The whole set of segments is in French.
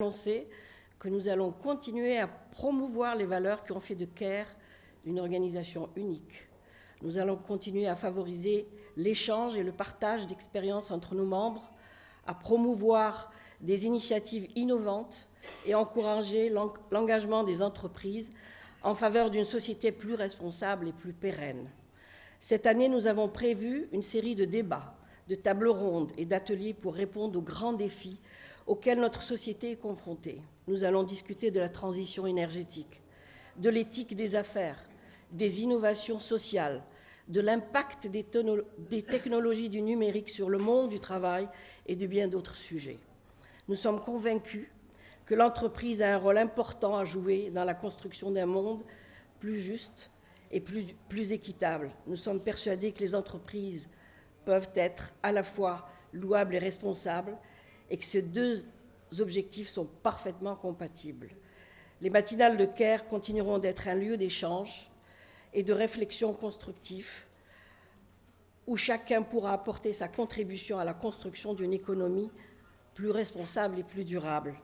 annoncer que nous allons continuer à promouvoir les valeurs qui ont fait de CARE une organisation unique. Nous allons continuer à favoriser l'échange et le partage d'expériences entre nos membres, à promouvoir des initiatives innovantes et encourager l'engagement des entreprises en faveur d'une société plus responsable et plus pérenne. Cette année, nous avons prévu une série de débats, de tables rondes et d'ateliers pour répondre aux grands défis auxquels notre société est confrontée. Nous allons discuter de la transition énergétique, de l'éthique des affaires, des innovations sociales, de l'impact des technologies du numérique sur le monde du travail et de bien d'autres sujets. Nous sommes convaincus que l'entreprise a un rôle important à jouer dans la construction d'un monde plus juste et plus équitable. Nous sommes persuadés que les entreprises peuvent être à la fois louables et responsables et que ces deux objectifs sont parfaitement compatibles. Les matinales de CARE continueront d'être un lieu d'échange et de réflexion constructif où chacun pourra apporter sa contribution à la construction d'une économie plus responsable et plus durable.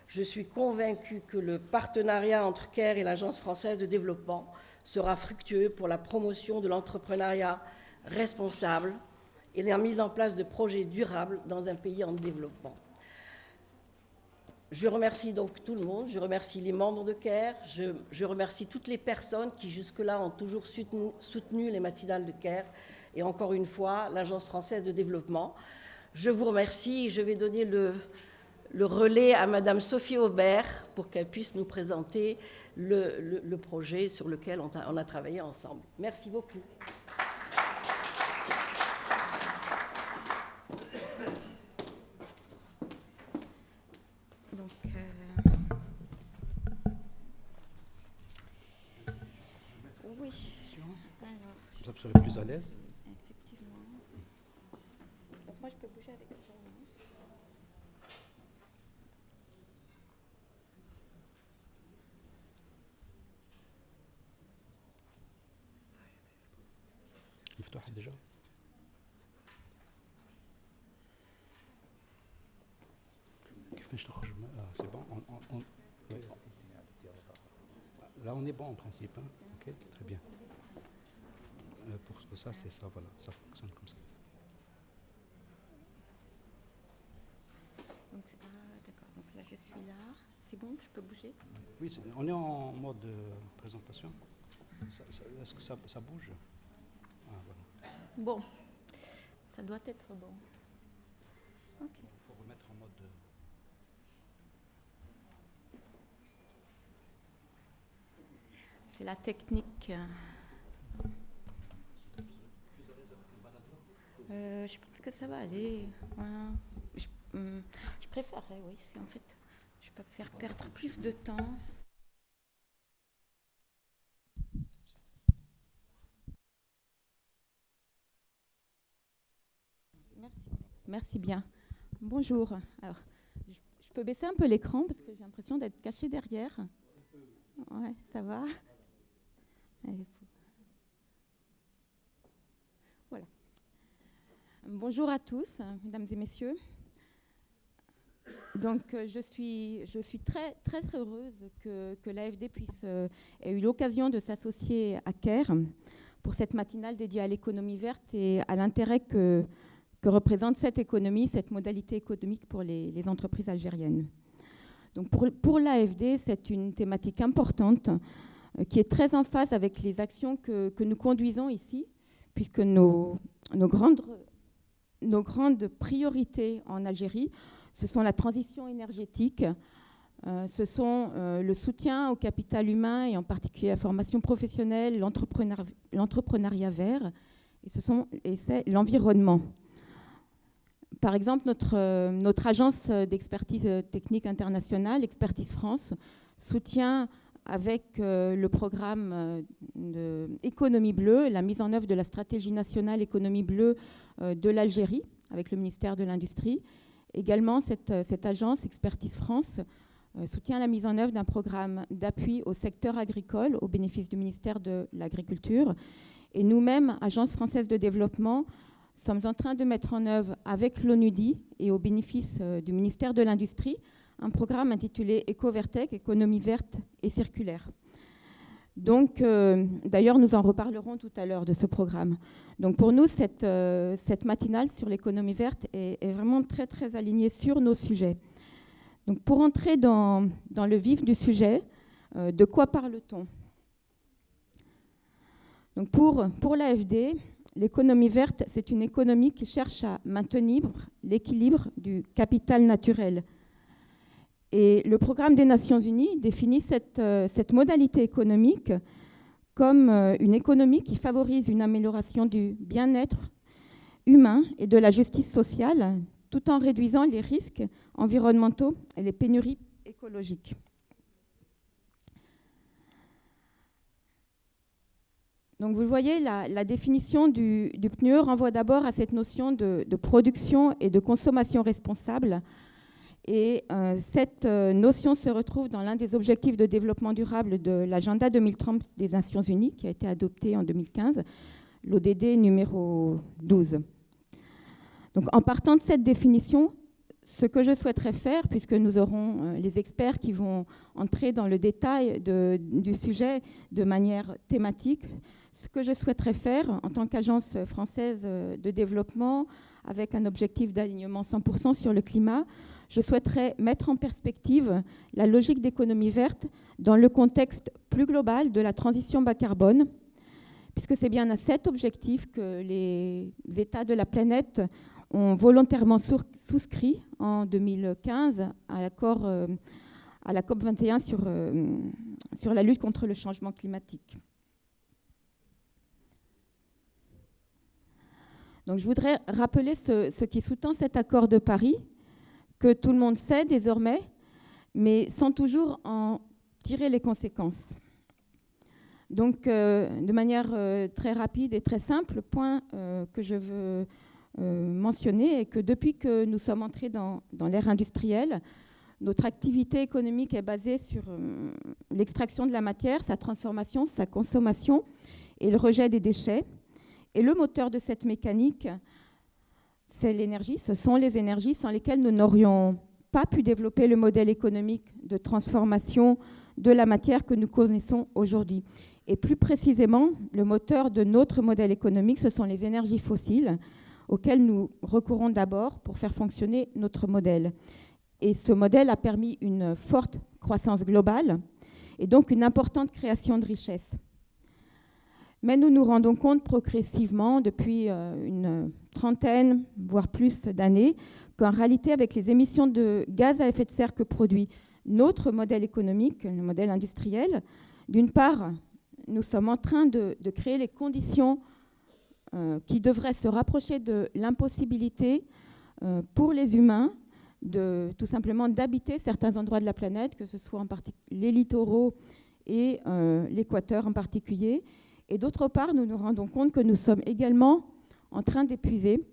Je suis convaincue que le partenariat entre CARE et l'Agence française de développement sera fructueux pour la promotion de l'entrepreneuriat responsable et la mise en place de projets durables dans un pays en développement. Je remercie donc tout le monde, je remercie les membres de CARE, je remercie toutes les personnes qui jusque-là ont toujours soutenu les matinales de CARE et encore une fois l'Agence française de développement. Je vous remercie et je vais donner le relais à Madame Sophie Aubert pour qu'elle puisse nous présenter le projet sur lequel on a travaillé ensemble. Merci beaucoup. Oui. Alors, Vous serez plus à l'aise. effectivement. Donc moi, je peux bouger avec ça. مفتوحة déjà. كيفاش نخرج c'est bon. Oui. Là on est bon en principe, hein? Ok, très bien. Pour ça c'est ça, voilà, ça fonctionne comme ça. Donc, d'accord. Donc là, je suis là. C'est bon, je peux bouger? Oui, on est en mode présentation. Est-ce que ça bouge? Ah, voilà. Bon, ça doit être bon. Ok. Il faut remettre en mode. C'est la technique. Je pense que ça va aller. Voilà. Je préférerais, oui. En fait, je peux faire perdre plus de temps. Merci bien. Bonjour. Alors, je peux baisser un peu l'écran parce que j'ai l'impression d'être cachée derrière. Ouais, ça va. Voilà. Bonjour à tous, mesdames et messieurs. Donc, je suis très, très heureuse que l'AFD ait eu l'occasion de s'associer à CARE pour cette matinale dédiée à l'économie verte et à l'intérêt que représente cette économie, cette modalité économique pour les entreprises algériennes. Donc pour l'AFD, c'est une thématique importante qui est très en phase avec les actions que nous conduisons ici, puisque nos grandes priorités en Algérie, ce sont la transition énergétique, ce sont le soutien au capital humain et en particulier la formation professionnelle, l'entrepreneuriat vert, et c'est l'environnement. Par exemple, notre agence d'expertise technique internationale, Expertise France, soutient avec le programme Économie bleue la mise en œuvre de la stratégie nationale Économie bleue de l'Algérie, avec le ministère de l'Industrie. Également, cette agence Expertise France soutient la mise en œuvre d'un programme d'appui au secteur agricole au bénéfice du ministère de l'Agriculture. Et nous-mêmes, Agence française de développement, sommes en train de mettre en œuvre avec l'ONUDI et au bénéfice du ministère de l'Industrie un programme intitulé EcoVertec, économie verte et circulaire. Donc, d'ailleurs, nous en reparlerons tout à l'heure de ce programme. Donc, pour nous, cette matinale sur l'économie verte est vraiment très, très alignée sur nos sujets. Donc, pour entrer dans le vif du sujet, de quoi parle-t-on? Donc, pour l'AFD, l'économie verte, c'est une économie qui cherche à maintenir l'équilibre du capital naturel. Et le programme des Nations Unies définit cette modalité économique comme une économie qui favorise une amélioration du bien-être humain et de la justice sociale, tout en réduisant les risques environnementaux et les pénuries écologiques. Donc vous voyez, la définition du PNUE renvoie d'abord à cette notion de production et de consommation responsable. Et cette notion se retrouve dans l'un des objectifs de développement durable de l'agenda 2030 des Nations Unies, qui a été adopté en 2015, l'ODD numéro 12. Donc, en partant de cette définition, ce que je souhaiterais faire, puisque nous aurons les experts qui vont entrer dans le détail du sujet de manière thématique, ce que je souhaiterais faire en tant qu'agence française de développement, avec un objectif d'alignement 100% sur le climat, je souhaiterais mettre en perspective la logique d'économie verte dans le contexte plus global de la transition bas carbone, puisque c'est bien à cet objectif que les États de la planète ont volontairement souscrit en 2015 à l'accord à la COP21 sur la lutte contre le changement climatique. Donc, je voudrais rappeler ce qui sous-tend cet accord de Paris, que tout le monde sait désormais, mais sans toujours en tirer les conséquences. Donc, de manière très rapide et très simple, le point que je veux mentionner est que depuis que nous sommes entrés dans l'ère industrielle, notre activité économique est basée sur l'extraction de la matière, sa transformation, sa consommation et le rejet des déchets. Et le moteur de cette mécanique, c'est l'énergie. Ce sont les énergies sans lesquelles nous n'aurions pas pu développer le modèle économique de transformation de la matière que nous connaissons aujourd'hui. Et plus précisément, le moteur de notre modèle économique, ce sont les énergies fossiles auxquelles nous recourons d'abord pour faire fonctionner notre modèle. Et ce modèle a permis une forte croissance globale et donc une importante création de richesses. Mais nous nous rendons compte progressivement, depuis une trentaine, voire plus d'années, qu'en réalité, avec les émissions de gaz à effet de serre que produit notre modèle économique, le modèle industriel, d'une part, nous sommes en train de créer les conditions qui devraient se rapprocher de l'impossibilité pour les humains tout simplement d'habiter certains endroits de la planète, que ce soit les littoraux et l'équateur en particulier. Et d'autre part, nous nous rendons compte que nous sommes également en train d'épuiser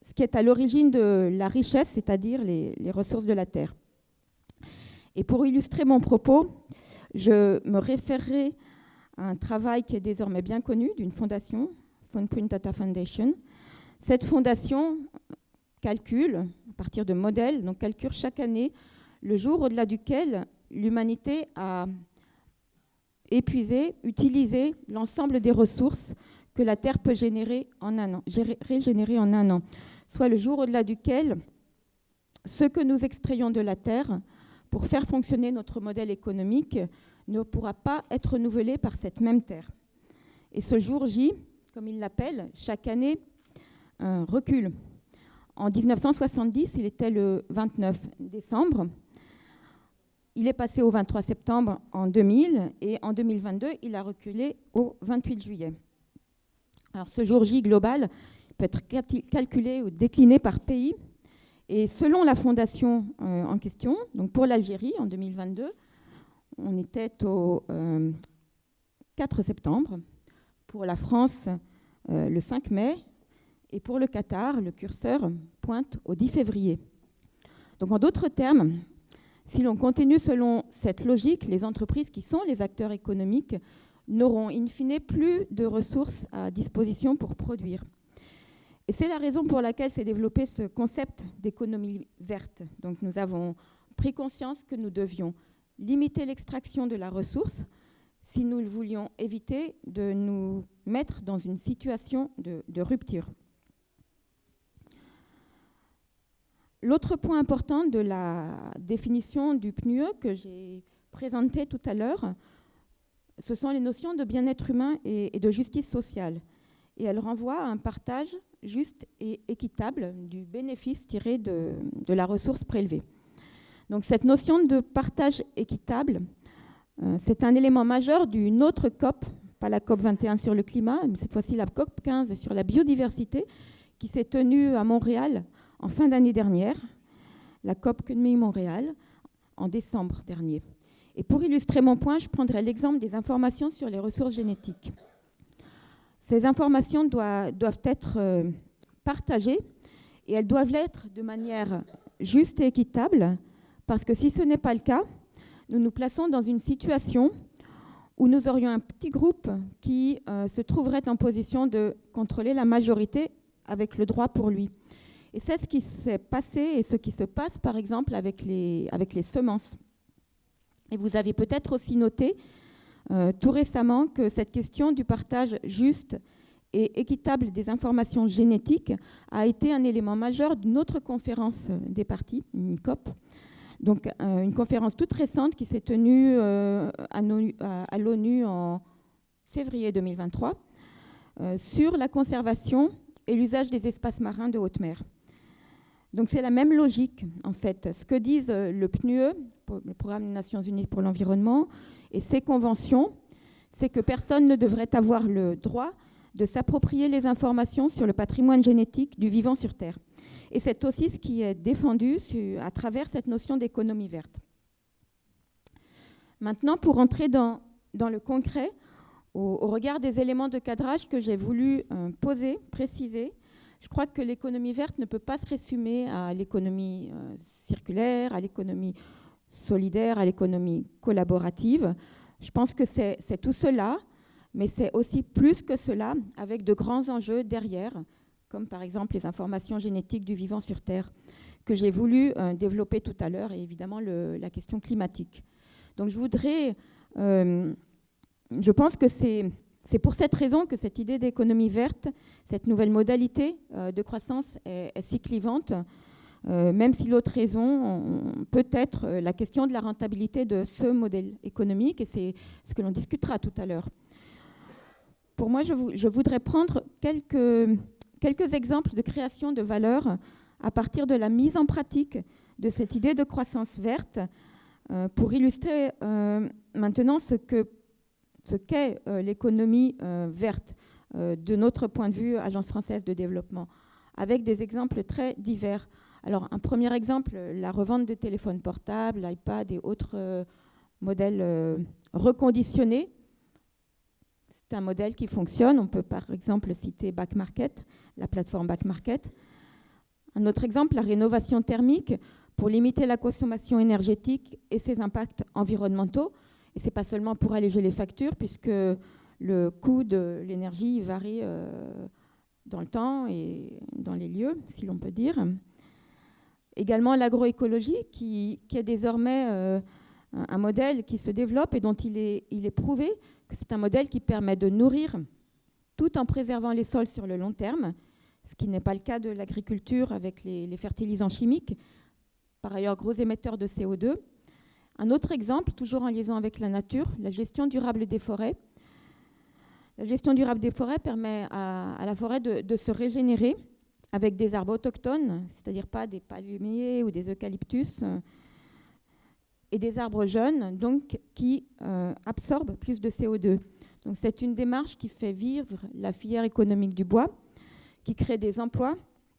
ce qui est à l'origine de la richesse, c'est-à-dire les ressources de la Terre. Et pour illustrer mon propos, je me référerai à un travail qui est désormais bien connu d'une fondation, Footprint Data Foundation. Cette fondation calcule, à partir de modèles, donc calcule chaque année le jour au-delà duquel l'humanité a épuisé, utilisé l'ensemble des ressources que la Terre peut régénérer en un an, soit le jour au-delà duquel ce que nous extrayons de la Terre pour faire fonctionner notre modèle économique ne pourra pas être renouvelé par cette même Terre. Et ce jour J, comme il l'appelle, chaque année recule. En 1970, il était le 29 décembre. Il est passé au 23 septembre en 2000 et en 2022, il a reculé au 28 juillet. Alors ce jour J global peut être calculé ou décliné par pays. Et selon la fondation en question, donc pour l'Algérie en 2022, on était au 4 septembre. Pour la France, le 5 mai. Et pour le Qatar, le curseur pointe au 10 février. Donc en d'autres termes, si l'on continue selon cette logique, les entreprises qui sont les acteurs économiques n'auront in fine plus de ressources à disposition pour produire. Et c'est la raison pour laquelle s'est développé ce concept d'économie verte. Donc nous avons pris conscience que nous devions limiter l'extraction de la ressource si nous voulions éviter de nous mettre dans une situation de rupture. L'autre point important de la définition du PNUE que j'ai présenté tout à l'heure, ce sont les notions de bien-être humain et de justice sociale. Et elle renvoie à un partage juste et équitable du bénéfice tiré de la ressource prélevée. Donc cette notion de partage équitable, c'est un élément majeur d'une autre COP, pas la COP 21 sur le climat, mais cette fois-ci la COP 15 sur la biodiversité, qui s'est tenue à Montréal en fin d'année dernière, la COP Montréal, en décembre dernier. Et pour illustrer mon point, je prendrai l'exemple des informations sur les ressources génétiques. Ces informations doivent être partagées et elles doivent l'être de manière juste et équitable, parce que si ce n'est pas le cas, nous nous plaçons dans une situation où nous aurions un petit groupe qui se trouverait en position de contrôler la majorité avec le droit pour lui. Et c'est ce qui s'est passé et ce qui se passe, par exemple, avec les semences. Et vous avez peut-être aussi noté tout récemment que cette question du partage juste et équitable des informations génétiques a été un élément majeur d'une autre conférence des parties, une COP. Donc une conférence toute récente qui s'est tenue à l'ONU en février 2023 sur la conservation et l'usage des espaces marins de haute mer. Donc c'est la même logique, en fait. Ce que disent le PNUE, le Programme des Nations Unies pour l'environnement, et ses conventions, c'est que personne ne devrait avoir le droit de s'approprier les informations sur le patrimoine génétique du vivant sur Terre. Et c'est aussi ce qui est défendu à travers cette notion d'économie verte. Maintenant, pour entrer dans le concret, au regard des éléments de cadrage que j'ai voulu poser, préciser, je crois que l'économie verte ne peut pas se résumer à l'économie circulaire, à l'économie solidaire, à l'économie collaborative. Je pense que c'est tout cela, mais c'est aussi plus que cela, avec de grands enjeux derrière, comme par exemple les informations génétiques du vivant sur Terre, que j'ai voulu développer tout à l'heure, et évidemment la question climatique. Donc je pense que c'est pour cette raison que cette idée d'économie verte, cette nouvelle modalité de croissance est si clivante, même si l'autre raison peut être la question de la rentabilité de ce modèle économique, et c'est ce que l'on discutera tout à l'heure. Pour moi, je voudrais prendre quelques exemples de création de valeur à partir de la mise en pratique de cette idée de croissance verte pour illustrer maintenant ce qu'est l'économie verte de notre point de vue, Agence française de développement, avec des exemples très divers. Alors, un premier exemple, la revente de téléphones portables, l'iPad et autres modèles reconditionnés. C'est un modèle qui fonctionne. On peut par exemple citer Back Market, la plateforme Back Market. Un autre exemple, la rénovation thermique pour limiter la consommation énergétique et ses impacts environnementaux. Et ce n'est pas seulement pour alléger les factures, puisque le coût de l'énergie varie dans le temps et dans les lieux, si l'on peut dire. Également l'agroécologie, qui est désormais un modèle qui se développe et dont il est prouvé que c'est un modèle qui permet de nourrir tout en préservant les sols sur le long terme, ce qui n'est pas le cas de l'agriculture avec les fertilisants chimiques, par ailleurs gros émetteurs de CO2. Un autre exemple, toujours en liaison avec la nature, la gestion durable des forêts. La gestion durable des forêts permet à la forêt de se régénérer avec des arbres autochtones, c'est-à-dire pas des palmiers ou des eucalyptus, et des arbres jeunes, donc qui absorbent plus de CO2. Donc c'est une démarche qui fait vivre la filière économique du bois, qui crée des emplois,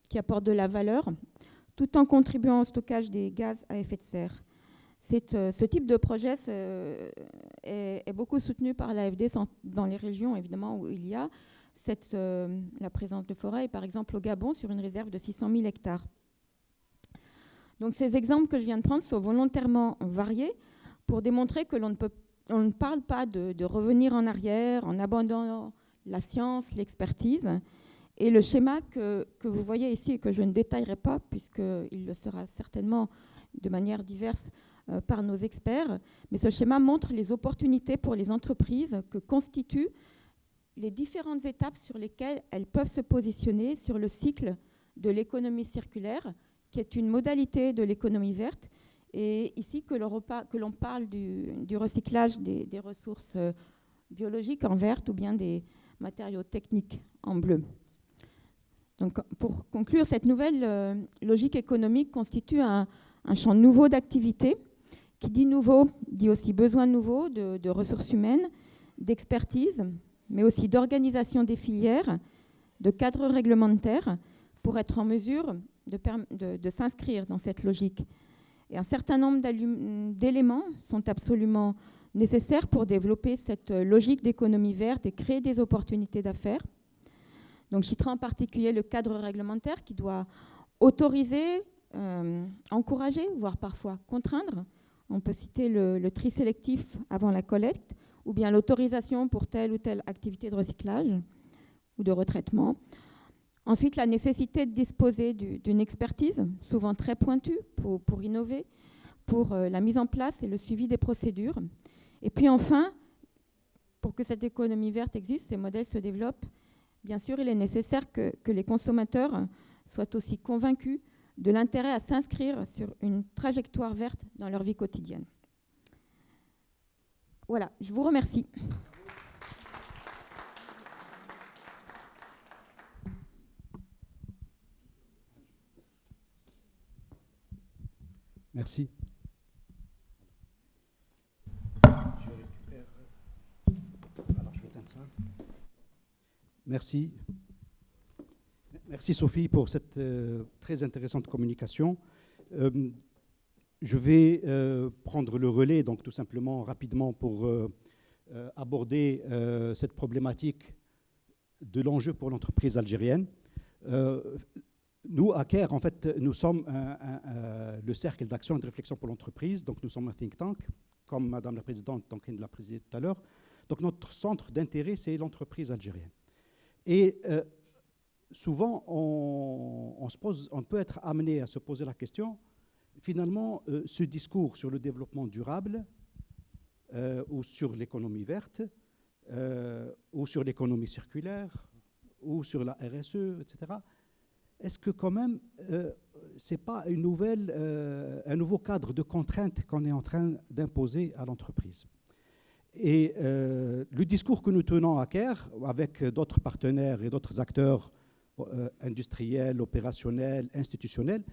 qui apporte de la valeur, tout en contribuant au stockage des gaz à effet de serre. Ce type de projet est beaucoup soutenu par l'AFD dans les régions, évidemment, où il y a la présence de forêt, et par exemple au Gabon, sur une réserve de 600 000 hectares. Donc ces exemples que je viens de prendre sont volontairement variés pour démontrer que l'on ne parle pas de revenir en arrière en abandonnant la science, l'expertise. Et le schéma que vous voyez ici et que je ne détaillerai pas, puisqu'il le sera certainement de manière diverse par nos experts. Mais ce schéma montre les opportunités pour les entreprises que constituent les différentes étapes sur lesquelles elles peuvent se positionner sur le cycle de l'économie circulaire, qui est une modalité de l'économie verte. Et ici, que l'on parle du recyclage des ressources biologiques en vert ou bien des matériaux techniques en bleu. Donc, pour conclure, cette nouvelle logique économique constitue un champ nouveau d'activité. Qui dit nouveau, dit aussi besoin nouveau de ressources humaines, d'expertise, mais aussi d'organisation des filières, de cadres réglementaires, pour être en mesure de s'inscrire dans cette logique. Et un certain nombre d'éléments sont absolument nécessaires pour développer cette logique d'économie verte et créer des opportunités d'affaires. Donc, je citerai en particulier le cadre réglementaire qui doit autoriser, encourager, voire parfois contraindre. On peut citer le tri sélectif avant la collecte, ou bien l'autorisation pour telle ou telle activité de recyclage ou de retraitement. Ensuite, la nécessité de disposer d'une expertise, souvent très pointue, pour innover, pour la mise en place et le suivi des procédures. Et puis enfin, pour que cette économie verte existe, ces modèles se développent, bien sûr, il est nécessaire que les consommateurs soient aussi convaincus de l'intérêt à s'inscrire sur une trajectoire verte dans leur vie quotidienne. Voilà, je vous remercie. Merci. Alors, je vais éteindre ça. Merci. Merci Sophie pour cette très intéressante communication. Je vais prendre le relais, donc tout simplement, rapidement, pour aborder cette problématique de l'enjeu pour l'entreprise algérienne. Nous, à CARE, en fait, nous sommes le cercle d'action et de réflexion pour l'entreprise. Donc, nous sommes un think tank, comme Madame la Présidente l'a présidé tout à l'heure. Donc, notre centre d'intérêt, c'est l'entreprise algérienne. Et souvent, on peut être amené à se poser la question, finalement, ce discours sur le développement durable ou sur l'économie verte ou sur l'économie circulaire ou sur la RSE, etc., est-ce que quand même, ce n'est pas un nouveau cadre de contraintes qu'on est en train d'imposer à l'entreprise? Et le discours que nous tenons à CARE, avec d'autres partenaires et d'autres acteurs industriels, opérationnels, institutionnels,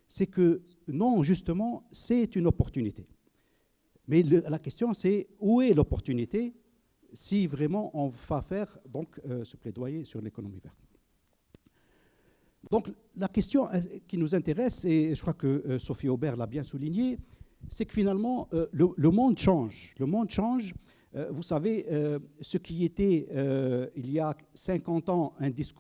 c'est que non, justement, c'est une opportunité. Mais la question, c'est où est l'opportunité si vraiment on va faire donc, ce plaidoyer sur l'économie verte. Donc la question qui nous intéresse, et je crois que Sophie Aubert l'a bien souligné, c'est que finalement, le monde change. Le monde change. Vous savez, ce qui était, il y a 50 ans, un discours